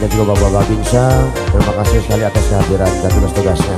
dan juga Bapak Babinsa. Terima kasih sekali atas kehadiran dan tugas-tugasnya.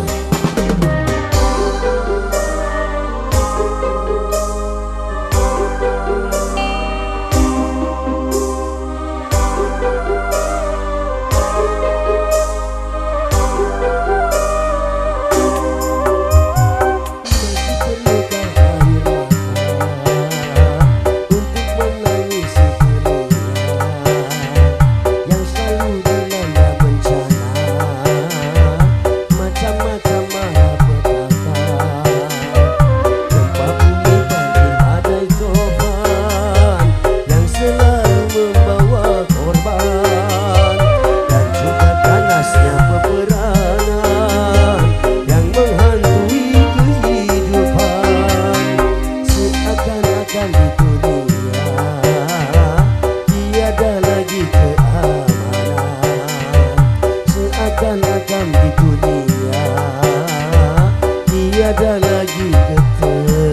Seakan-akan di dunia tiada lagi ketentraman.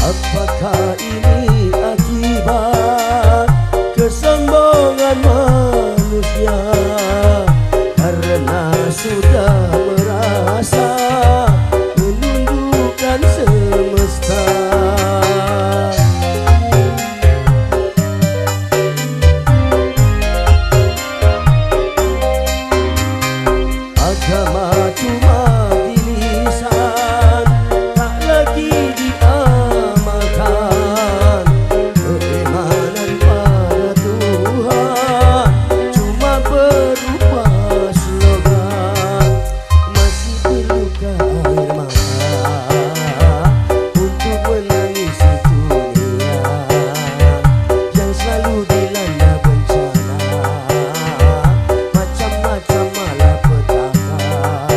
Apakah ini akibat kesombongan manusia karena sudah merasa menundukkan semesta? Agama cuma di lisan, tak lagi diamalkan. Keimanan pada Tuhan cuma berupa slogan. Masih perlukah air mata untuk menangisi dunia yang selalu dilanda bencana, macam-macam malapetaka.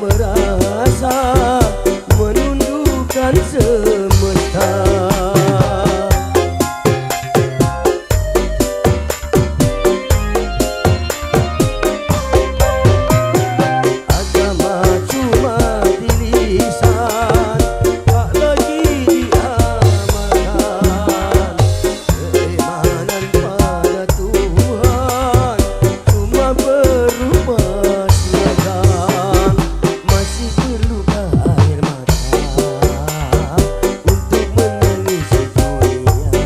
merasa menundukkan semesta. Agama cuma di lisan, tak lagi diamalkan. Keimanan pada Tuhan cuma berupa slogan. Masih perlukah air mata untuk menangisi dunia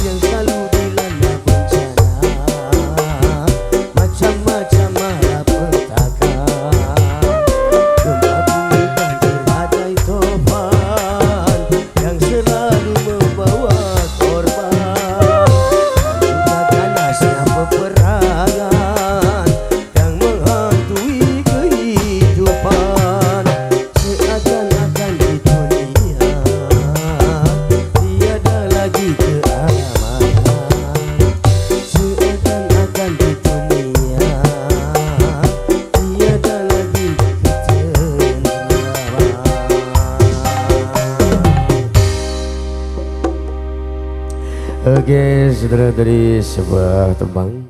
yang selalu dilanda bencana, macam-macam malapetaka. Gempa bumi, banjir, badai, topan yang selalu membawa korban, juga ganasnya peperangan yang menghantui kehidupan. Seakan-akan di dunia tiada lagi keamanan. Seakan-akan di dunia tiada lagi ketentraman. Oke, saudara, dari sebuah tembang